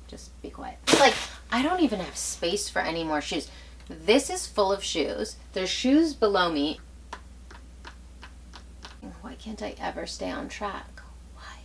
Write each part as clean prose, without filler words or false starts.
just be quiet. Like, I don't even have space for any more shoes. This is full of shoes. There's shoes below me. Why can't I ever stay on track? Why?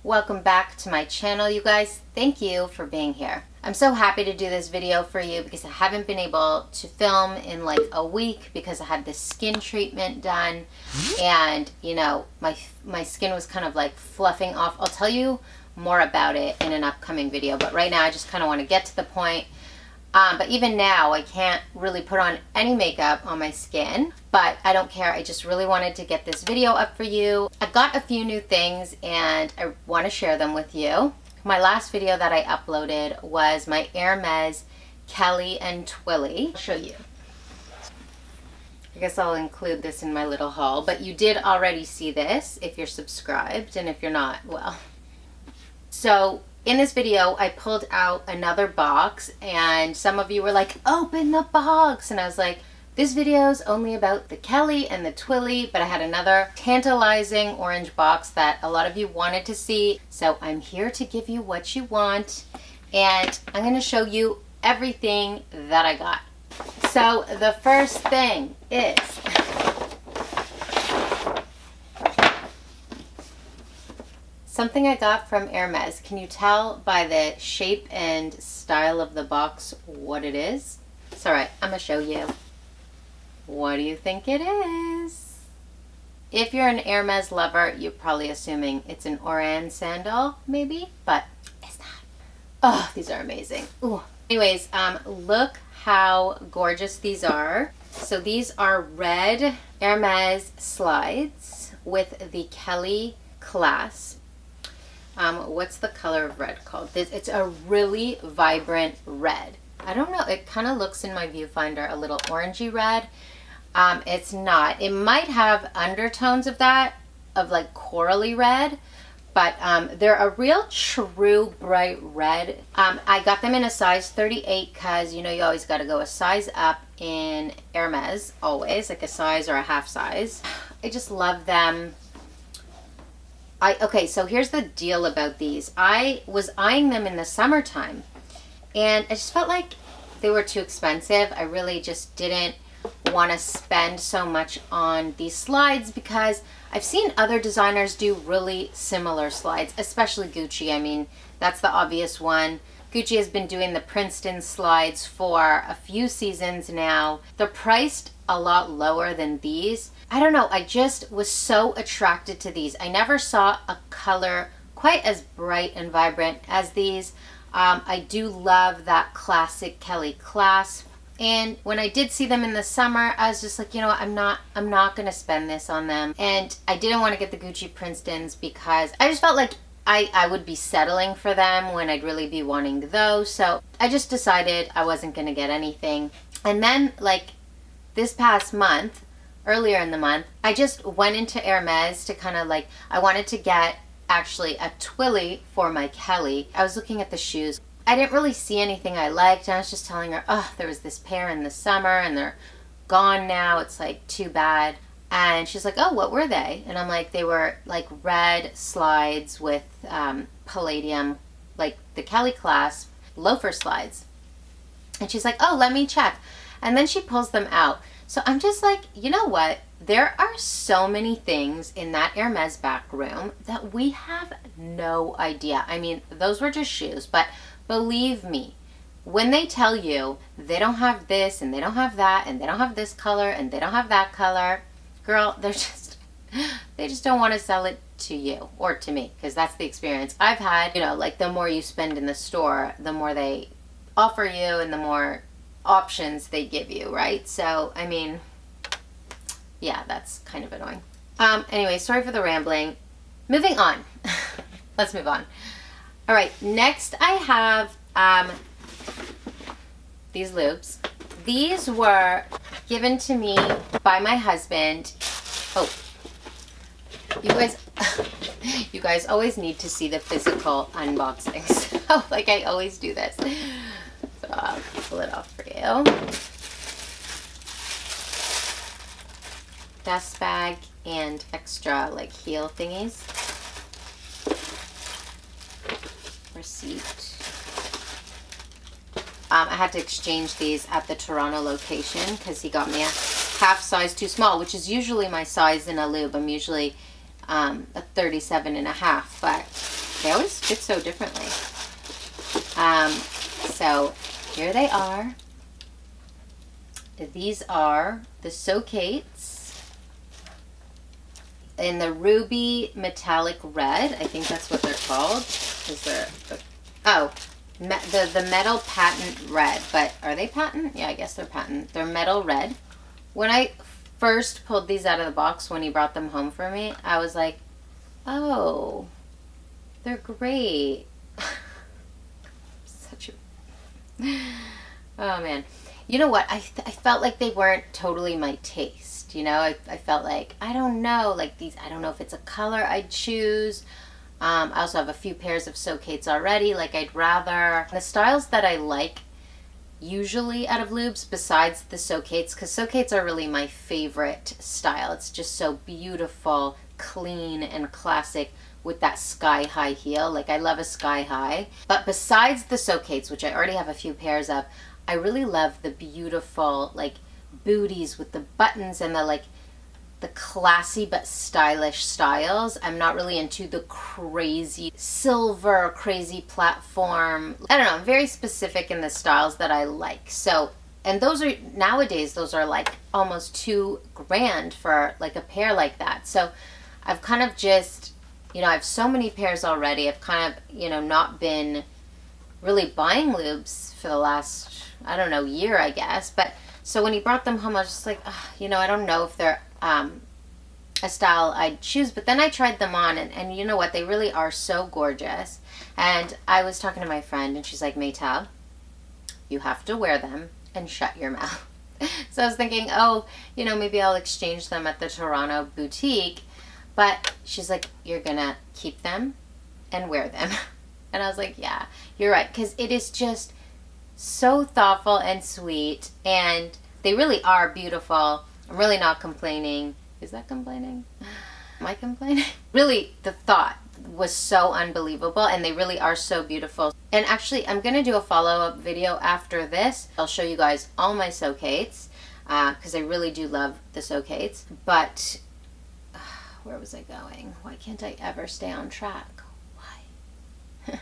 Welcome back to my channel, you guys. Thank you for being here. I'm so happy to do this video for you because I haven't been able to film in like a week because I had this skin treatment done, and you know, my skin was kind of like fluffing off. I'll tell you more about it in an upcoming video, but right now I just kind of want to get to the point. But even now, I can't really put on any makeup on my skin, but I don't care. I just really wanted to get this video up for you. I got a few new things and I want to share them with you. My last video that I uploaded was my Hermes Kelly and Twilly. I'll show you. I guess I'll include this in my little haul, but you did already see this if you're subscribed, and if you're not, well. So in this video, I pulled out another box, and some of you were like, open the box. And I was like, this video is only about the Kelly and the Twilly, but I had another tantalizing orange box that a lot of you wanted to see. So I'm here to give you what you want, and I'm going to show you everything that I got. So the first thing is something I got from Hermes. Can you tell by the shape and style of the box what it is? It's alright, I'm gonna show you. What do you think it is? If you're an Hermes lover, you're probably assuming it's an orange sandal, maybe, but it's not. Oh, these are amazing. Ooh. Anyways, look how gorgeous these are. So these are red Hermes slides with the Kelly clasp. What's the color of red called? It's a really vibrant red. I don't know, it kind of looks in my viewfinder a little orangey red. It's not. It might have undertones of that, of like corally red, but they're a real true bright red. I got them in a size 38 because you know you always got to go a size up in Hermes, always, like a size or a half size. I just love them. Okay, so here's the deal about these. I was eyeing them in the summertime, and I just felt like they were too expensive. I really just didn't want to spend so much on these slides because I've seen other designers do really similar slides, especially Gucci. I mean, that's the obvious one. Gucci has been doing the Princeton slides for a few seasons now. They're priced a lot lower than these. I don't know, I just was so attracted to these. I never saw a color quite as bright and vibrant as these. I do love that classic Kelly clasp. And when I did see them in the summer, I was just like, you know what, I'm not gonna spend this on them. And I didn't want to get the Gucci Princetons because I just felt like I would be settling for them when I'd really be wanting those. So I just decided I wasn't gonna get anything. And then like this past month, earlier in the month, I just went into Hermes to kind of like, I wanted to get actually a Twilly for my Kelly. I was looking at the shoes. I didn't really see anything I liked. I was just telling her, oh, there was this pair in the summer and they're gone now. It's like too bad. And she's like, oh, what were they? And I'm like, they were like red slides with palladium, like the Kelly clasp, loafer slides. And she's like, oh, let me check. And then she pulls them out. So I'm just like, you know what? There are so many things in that Hermes back room that we have no idea. I mean, those were just shoes, but believe me, when they tell you they don't have this and they don't have that and they don't have this color and they don't have that color, girl, they just don't want to sell it to you or to me, because that's the experience I've had. You know, like the more you spend in the store, the more they offer you and the more options they give you, right? So, I mean, yeah, that's kind of annoying. Anyway, sorry for the rambling. Moving on. Let's move on. All right, next I have these loops. These were given to me by my husband. Oh, you guys always need to see the physical unboxings. So, like I always do this. So I'll pull it off for you. Dust bag and extra like heel thingies. Receipt. I had to exchange these at the Toronto location because he got me a half size too small, which is usually my size in a lube. I'm usually a 37.5, but they always fit so differently. So here they are. These are the Socates in the ruby metallic red. I think that's what they're called. Is there? Oh, the metal patent red. But are they patent? Yeah, I guess they're patent. They're metal red. When I first pulled these out of the box when he brought them home for me, I was like, oh, they're great. Such a... Oh, man. You know what? I felt like they weren't totally my taste. You know, I felt like, I don't know, like these, I don't know if it's a color I'd choose. I also have a few pairs of Socates already, like I'd rather. The styles that I like usually out of lubes, besides the Socates, because Socates are really my favorite style. It's just so beautiful, clean, and classic with that sky-high heel. Like, I love a sky-high. But besides the Socates, which I already have a few pairs of, I really love the beautiful, like, booties with the buttons and the, like, the classy but stylish styles. I'm not really into the crazy silver, crazy platform. I don't know, I'm very specific in the styles that I like. So, and those are, nowadays, those are like almost $2,000 for like a pair like that. So I've kind of just, you know, I have so many pairs already. I've kind of, you know, not been really buying lubes for the last, I don't know, year, I guess. But so when he brought them home, I was just like, you know, I don't know if they're a style I'd choose. But then I tried them on, and you know what? They really are so gorgeous. And I was talking to my friend, and she's like, Maytal, you have to wear them and shut your mouth. So I was thinking, oh, you know, maybe I'll exchange them at the Toronto boutique. But she's like, you're gonna keep them and wear them. And I was like, yeah, you're right. Because it is just so thoughtful and sweet. And they really are beautiful. I'm really not complaining. Is that complaining? Am I complaining? Really, the thought was so unbelievable. And they really are so beautiful. And actually, I'm going to do a follow-up video after this. I'll show you guys all my Socates. Because I really do love the Socates. But where was I going? Why can't I ever stay on track? Why?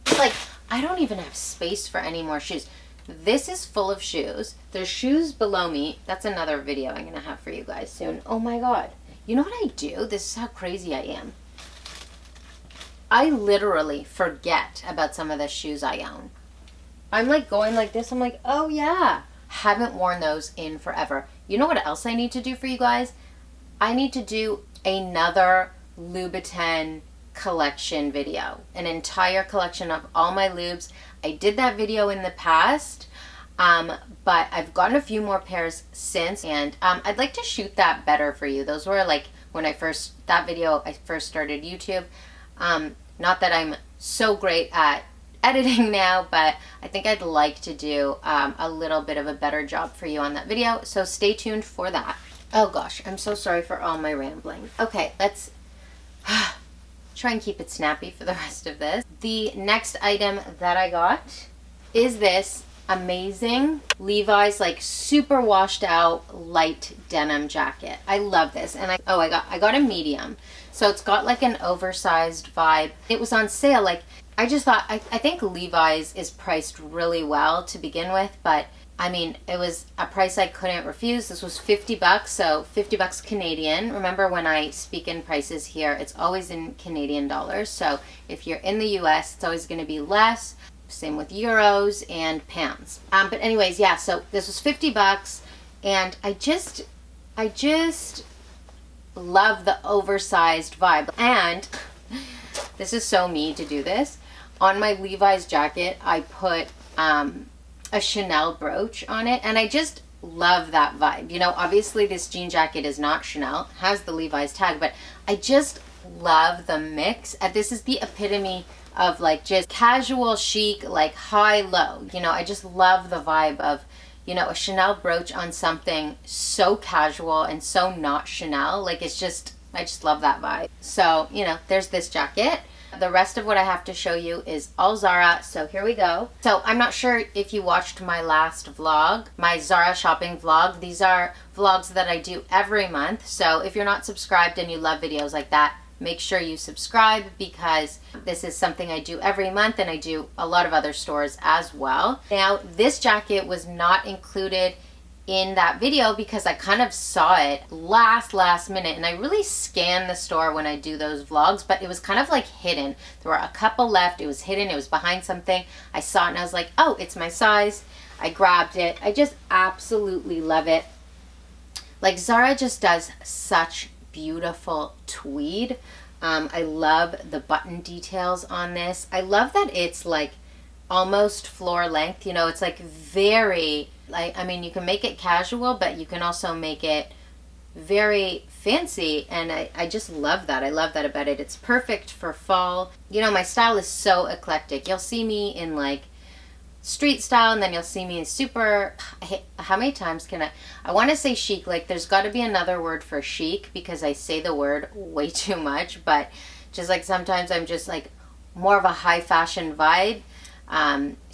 It's like, I don't even have space for any more shoes. This is full of shoes. There's shoes below me. That's another video I'm going to have for you guys soon. Oh my God. You know what I do? This is how crazy I am. I literally forget about some of the shoes I own. I'm like going like this. I'm like, oh yeah. Haven't worn those in forever. You know what else I need to do for you guys? I need to do another Louboutin collection video. An entire collection of all my lubes. I did that video in the past, but I've gotten a few more pairs since, and I'd like to shoot that better for you. Those were like when I first started YouTube. Not that I'm so great at editing now, but I think I'd like to do a little bit of a better job for you on that video, so stay tuned for that. Oh gosh, I'm so sorry for all my rambling. Okay, let's try and keep it snappy for the rest of this. The next item that I got is this amazing Levi's like super washed out light denim jacket. I love this, and I got a medium, so it's got like an oversized vibe. It was on sale. Like, I just thought, I think Levi's is priced really well to begin with, but I mean, it was a price I couldn't refuse. This was $50, so $50 Canadian. Remember, when I speak in prices here, it's always in Canadian dollars. So if you're in the US, it's always going to be less. Same with euros and pounds. But anyways, yeah, so this was $50, and I just love the oversized vibe. And this is so me to do this. On my Levi's jacket, I put a Chanel brooch on it, and I just love that vibe. You know, obviously this jean jacket is not Chanel, it has the Levi's tag, but I just love the mix. This is the epitome of like just casual chic, like high low. You know, I just love the vibe of, you know, a Chanel brooch on something so casual and so not Chanel. Like, it's just, I just love that vibe. So, you know, there's this jacket. The rest of what I have to show you is all Zara, so here we go. So I'm not sure if you watched my last vlog, my Zara shopping vlog. These are vlogs that I do every month, so if you're not subscribed and you love videos like that, make sure you subscribe, because this is something I do every month, and I do a lot of other stores as well. Now, this jacket was not included in that video because I kind of saw it last minute, and I really scan the store when I do those vlogs, but it was kind of like hidden. There were a couple left, it was hidden, it was behind something. I saw it and I was like, oh, it's my size. I grabbed it. I just absolutely love it. Like, Zara just does such beautiful tweed. I love the button details on this. I love that it's like almost floor length, you know, it's like very, like, I mean, you can make it casual, but you can also make it very fancy, and I just love that. I love that about it. It's perfect for fall. You know, my style is so eclectic. You'll see me in like street style, and then you'll see me in super, how many times can I want to say chic. Like, there's got to be another word for chic, because I say the word way too much, but just like sometimes I'm just like more of a high fashion vibe.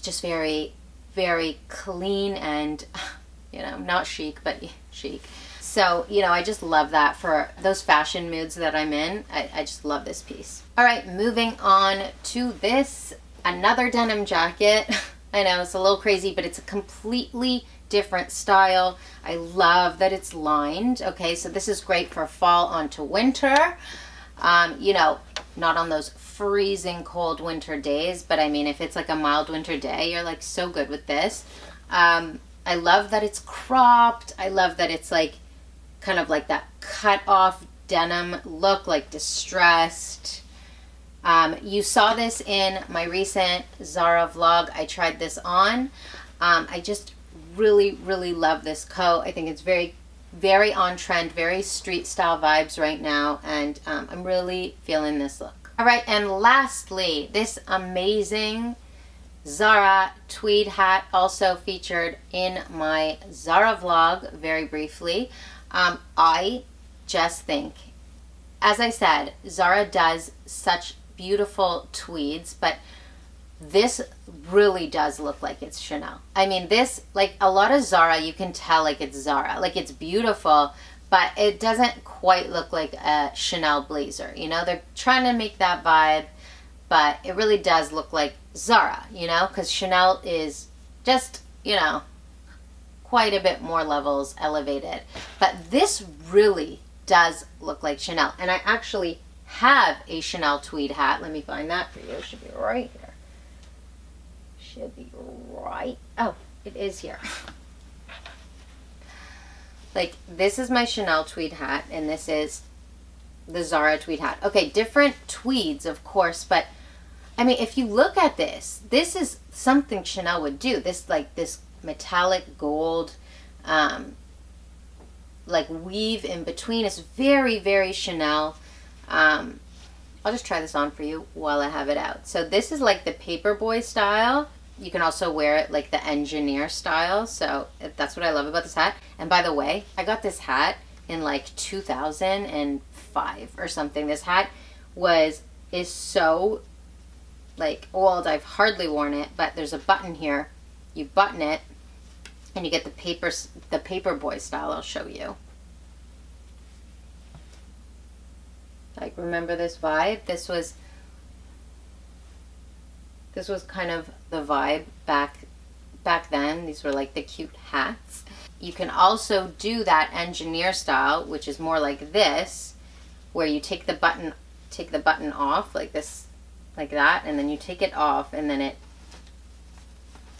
Just very, very clean and, you know, not chic, but chic. So, you know, I just love that for those fashion moods that I'm in. I just love this piece. All right, moving on to this, another denim jacket. I know it's a little crazy, but it's a completely different style. I love that it's lined. Okay, so this is great for fall onto winter. You know, not on those freezing cold winter days, but I mean, if it's like a mild winter day, you're like so good with this. I love that it's cropped. I love that it's like kind of like that cut off denim look, like distressed. You saw this in my recent Zara vlog. I tried this on. I just really love this coat. I think it's very on trend, very street style vibes right now, and I'm really feeling this look. All right, and lastly, this amazing Zara tweed hat, also featured in my Zara vlog very briefly. I just think, as I said, Zara does such beautiful tweeds, but this really does look like it's Chanel. I mean, this, like a lot of Zara, you can tell like it's Zara, like it's beautiful, but it doesn't quite look like a Chanel blazer. You know, they're trying to make that vibe, but it really does look like Zara, you know, because Chanel is just, you know, quite a bit more levels elevated. But this really does look like Chanel. And I actually have a Chanel tweed hat. Let me find that for you. It should be right here. Should be right. Oh, it is here. Like, this is my Chanel tweed hat, and this is the Zara tweed hat. Okay, different tweeds, of course, but I mean, if you look at this, this is something Chanel would do. This, like, this metallic gold, like, weave in between is very Chanel. I'll just try this on for you while I have it out. So this is like the paperboy style. You can also wear it like the engineer style. So that's what I love about this hat. And by the way, I got this hat in like 2005 or something. This hat is so like old. I've hardly worn it, but there's a button here. You button it and you get the paperboy style. I'll show you. Like, remember this vibe? This was kind of the vibe back then. These were like the cute hats. You can also do that engineer style, which is more like this, where you take the button off like this, like that, and then you take it off, and then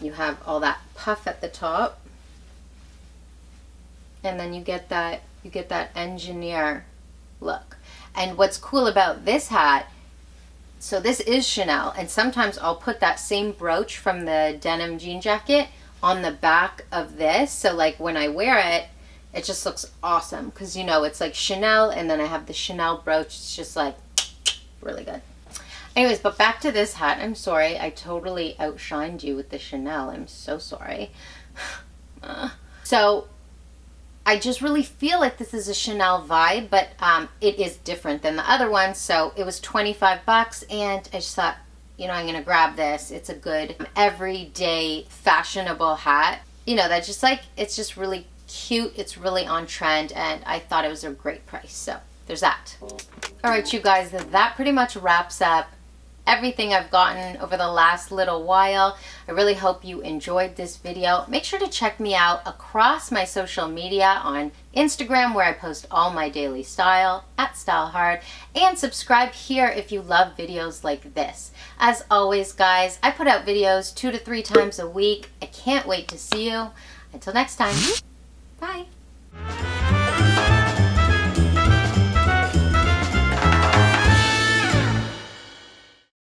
you have all that puff at the top, and then you get that engineer look. And what's cool about this hat, so this is Chanel, and sometimes I'll put that same brooch from the denim jean jacket on the back of this. So like when I wear it, it just looks awesome because, you know, it's like Chanel, and then I have the Chanel brooch. It's just like really good. Anyways, but back to this hat. I'm sorry, I totally outshined you with the Chanel. I'm so sorry. So I just really feel like this is a Chanel vibe, but it is different than the other one. So it was 25 bucks, and I just thought, you know, I'm gonna grab this. It's a good everyday fashionable hat. You know, that's just like, it's just really cute. It's really on trend, and I thought it was a great price. So there's that. All right, you guys, that pretty much wraps up everything I've gotten over the last little while. I really hope you enjoyed this video. Make sure to check me out across my social media on Instagram, where I post all my daily style @StyleHard, and subscribe here if you love videos like this. As always, guys, I put out videos 2 to 3 times a week. I can't wait to see you. Until next time, bye.